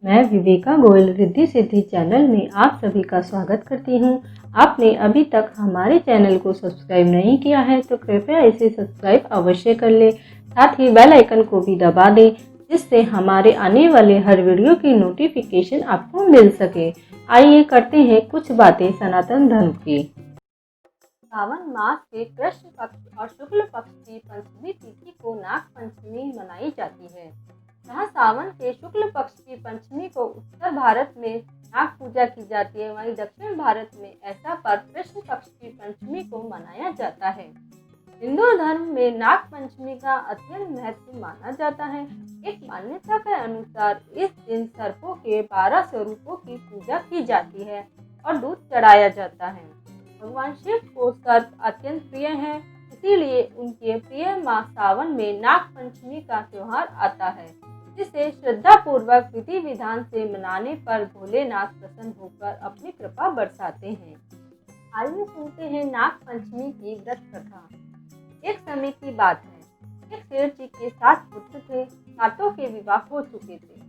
मैं विवेका गोयल रिद्धि सिद्धि चैनल में आप सभी का स्वागत करती हूं। आपने अभी तक हमारे चैनल को सब्सक्राइब नहीं किया है तो कृपया इसे सब्सक्राइब अवश्य कर ले, साथ ही बेल आइकन को भी दबा दें जिससे हमारे आने वाले हर वीडियो की नोटिफिकेशन आपको मिल सके। आइए करते हैं कुछ बातें सनातन धर्म की। सावन मास के कृष्ण पक्ष और शुक्ल पक्ष की पंचमी तिथि को नाग पंचमी मनाई जाती है। जहाँ सावन के शुक्ल पक्ष की पंचमी को उत्तर भारत में नाग पूजा की जाती है, वहीं दक्षिण भारत में ऐसा पर्व कृष्ण पक्ष की पंचमी को मनाया जाता है। हिंदू धर्म में नाग पंचमी का अत्यंत महत्व माना जाता है। एक मान्यता के अनुसार इस दिन सर्पों के 12 स्वरूपों की पूजा की जाती है और दूध चढ़ाया जाता है। भगवान शिव को सर्प अत्यंत प्रिय है, इसीलिए उनके प्रिय माह सावन में नाग पंचमी का त्योहार आता है, जिसे श्रद्धा पूर्वक विधि विधान से मनाने पर भोलेनाथ प्रसन्न होकर अपनी कृपा बरसाते हैं। आइए सुनते हैं नाग पंचमी की व्रत कथा। एक समय की बात है, एक सेठ जी के 7 पुत्र थे। सातों के विवाह हो चुके थे।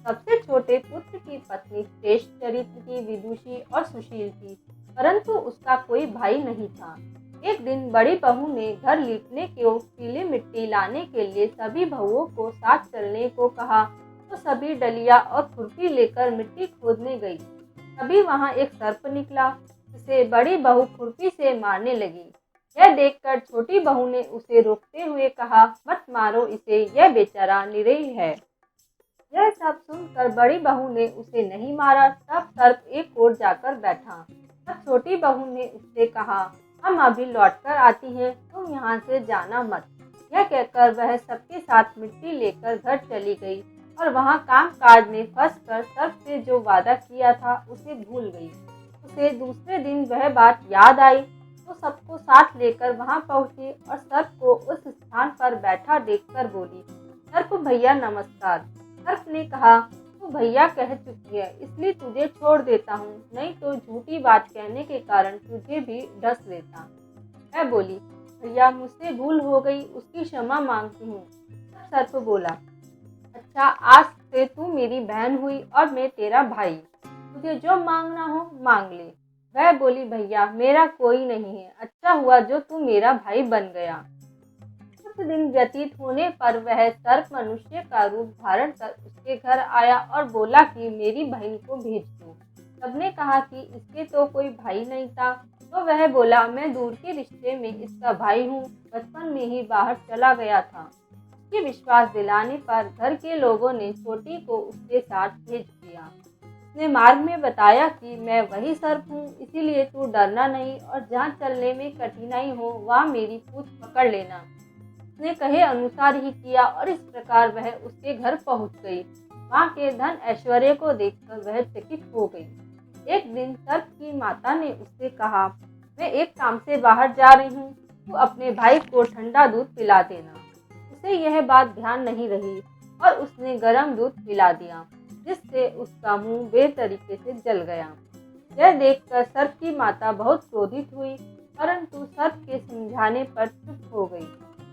सबसे छोटे पुत्र की पत्नी श्रेष्ठ चरित्र की, विदुषी और सुशील थी, परंतु उसका कोई भाई नहीं था। एक दिन बड़ी बहू ने घर लीपने को पीली मिट्टी लाने के लिए सभी बहुओं को साथ चलने को कहा, तो सभी डलिया और खुरपी लेकर मिट्टी खोदने गई। तभी वहां एक सर्प निकला, जिसे बड़ी बहू खुरपी से मारने लगी। यह देखकर छोटी बहू ने उसे रोकते हुए कहा, मत मारो इसे, यह बेचारा निरीह है। यह सब सुनकर बड़ी बहू ने उसे नहीं मारा। तब सर्प एक ओर जाकर बैठा। तब छोटी बहू ने उससे कहा, हम अभी लौटकर आती हैं, तुम यहाँ से जाना मत। यह कहकर वह सबके साथ मिट्टी लेकर घर चली गई और वहाँ काम काज में फंसकर सर्प से जो वादा किया था उसे भूल गई। उसे दूसरे दिन वह बात याद आई तो सबको साथ लेकर वहाँ पहुँची और सर्प को उस स्थान पर बैठा देखकर बोली, सर्प भैया नमस्कार। सर्प ने कहा, तू भैया कह चुकी है, इसलिए तुझे छोड़ देता हूँ, नहीं तो झूठी बात कहने के कारण तुझे भी डस लेता। मैं बोली, भैया मुझसे भूल हो गई, उसकी क्षमा मांगती हूँ। तब सर्प बोला, अच्छा आज से तू मेरी बहन हुई और मैं तेरा भाई, तुझे जो मांगना हो मांग ले। वह बोली, भैया मेरा कोई नहीं है, अच्छा हुआ जो तू मेरा भाई बन गया। कुछ दिन व्यतीत होने पर वह सर्प मनुष्य का रूप धारण कर उसके घर आया और बोला कि मेरी बहन को भेज दो। सबने कहा कि इसके तो कोई भाई नहीं था, तो वह बोला, मैं दूर के रिश्ते में इसका भाई हूँ, बचपन में ही बाहर चला गया था। उसके विश्वास दिलाने पर घर के लोगों ने छोटी को उसके साथ भेज दिया। उसने मार्ग में बताया कि मैं वही सर्प हूँ, इसीलिए तू डरना नहीं और जहाँ चलने में कठिनाई हो वहाँ मेरी पूंछ पकड़ लेना। उसने कहे अनुसार ही किया और इस प्रकार वह उसके घर पहुँच गई। वहाँ के धन ऐश्वर्य को देखकर वह चकित हो गई। एक दिन सर्प की माता ने उससे कहा, मैं एक काम से बाहर जा रही हूँ, तू अपने भाई को ठंडा दूध पिला देना। उसे यह बात ध्यान नहीं रही और उसने गर्म दूध पिला दिया, जिससे उसका मुंह बेतरीके से जल गया। यह देखकर सर्प की माता बहुत क्रोधित हुई, परंतु सर्प के समझाने पर चुप हो गई।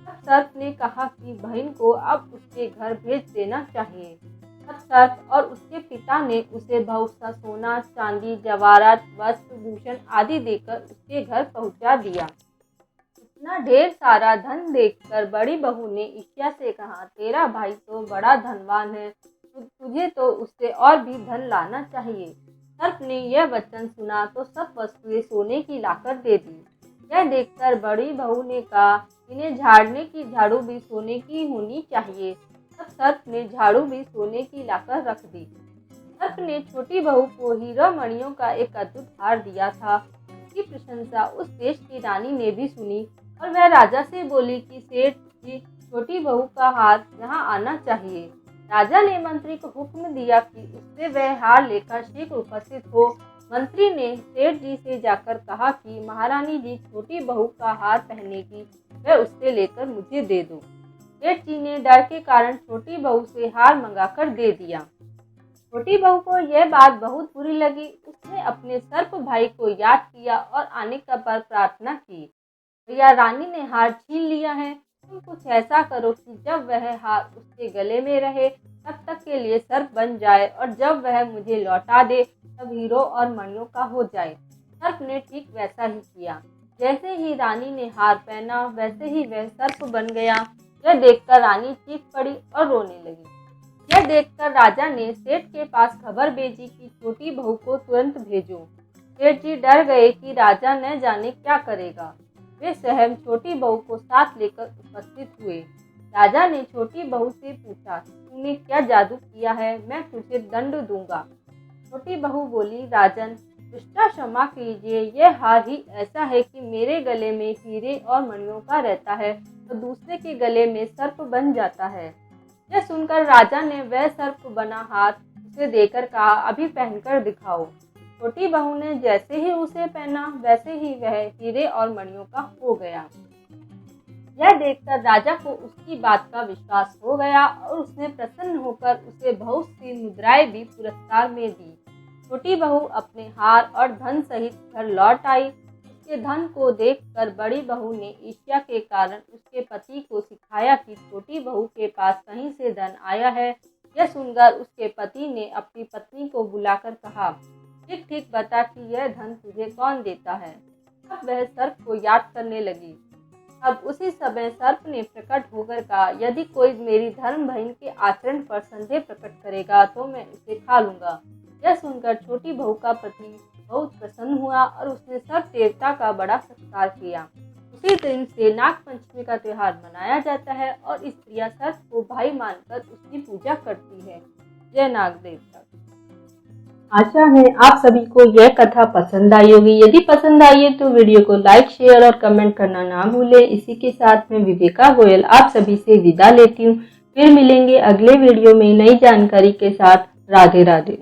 तब सर्प ने कहा कि बहन को अब उसके घर भेज देना चाहिए। तब सर्प और उसके पिता ने उसे बहुत सा सोना, चांदी, जवाहरात, वस्त्र, भूषण आदि देकर उसके घर पहुंचा दिया। इतना ढेर सारा धन देखकर बड़ी बहू ने ईर्ष्या से कहा, तेरा भाई तो बड़ा धनवान है, तुझे तो उससे और भी धन लाना चाहिए। सर्प ने यह वचन सुना तो सब वस्तुएं सोने की लाकर दे दी। यह देखकर बड़ी बहू ने कहा, इन्हें झाड़ने की झाड़ू भी सोने की होनी चाहिए। तब सर्प ने झाड़ू भी सोने की लाकर रख दी। सर्प ने छोटी बहू को हीरा मणियों का एक अद्भुत हार दिया था। इसकी प्रशंसा उस देश की रानी ने भी सुनी और वह राजा से बोली कि सेठ जी, छोटी बहू का हार यहाँ आना चाहिए। राजा ने मंत्री को हुक्म दिया कि उससे वह हार लेकर शीघ्र उपस्थित हो। मंत्री ने सेठ जी से जाकर कहा कि महारानी जी छोटी बहू का हार पहनेगी, वह उससे लेकर मुझे दे दो। सेठ जी ने डर के कारण छोटी बहू से हार मंगाकर दे दिया। छोटी बहू को यह बात बहुत बुरी लगी। उसने अपने सर्प भाई को याद किया और आने का पर प्रार्थना की, भैया रानी ने हार छीन लिया है, तुम कुछ ऐसा करो कि जब वह हार उसके गले में रहे तब तक के लिए सर्प बन जाए और जब वह मुझे लौटा दे तब हीरो और मणियों का हो जाए। सर्प ने ठीक वैसा ही किया। जैसे ही रानी ने हार पहना वैसे ही वह सर्प बन गया। यह देखकर रानी चीख पड़ी और रोने लगी। यह देखकर राजा ने सेठ के पास खबर भेजी कि छोटी बहू को तुरंत भेजो। सेठ जी डर गए कि राजा न जाने क्या करेगा। वे स्वयं छोटी बहू को साथ लेकर उपस्थित हुए। राजा ने छोटी बहू से पूछा, तूने क्या जादू किया है? मैं तुझे दंड दूंगा। छोटी बहू बोली, राजन दुष्टा क्षमा कीजिए, यह हार ही ऐसा है कि मेरे गले में हीरे और मणियों का रहता है तो दूसरे के गले में सर्प बन जाता है। यह सुनकर राजा ने वह सर्प बना हार उसे देकर कहा, अभी पहनकर दिखाओ। छोटी बहू ने जैसे ही उसे पहना वैसे ही वह हीरे और मणियों का हो गया। यह देखकर राजा को उसकी बात का विश्वास हो गया और उसने प्रसन्न होकर उसे बहुत सी मुद्राएं भी पुरस्कार में दी। छोटी बहू अपने हार और धन सहित घर लौट आई। उसके धन को देखकर बड़ी बहू ने ईर्ष्या के कारण उसके पति को सिखाया कि छोटी बहू के पास कहीं से धन आया है। यह सुनकर उसके पति ने अपनी पत्नी को बुलाकर कहा, ठीक ठीक बता कि यह धन तुझे कौन देता है। अब वह सर्प को याद करने लगी। अब उसी समय सर्प ने प्रकट होकर कहा, यदि कोई मेरी धर्म बहन के आचरण पर संदेह प्रकट करेगा तो मैं उसे खा लूंगा। यह सुनकर छोटी बहू का पति बहुत प्रसन्न हुआ और उसने सर्प देवता का बड़ा सत्कार किया। उसी दिन से नाग पंचमी का त्योहार मनाया जाता है और स्त्रियां सर्प को भाई मानकर उसकी पूजा करती है। जय नाग देवता। आशा है आप सभी को यह कथा पसंद आई होगी। यदि पसंद आई है तो वीडियो को लाइक, शेयर और कमेंट करना ना भूलें। इसी के साथ में विवेका गोयल आप सभी से विदा लेती हूँ। फिर मिलेंगे अगले वीडियो में नई जानकारी के साथ। राधे राधे।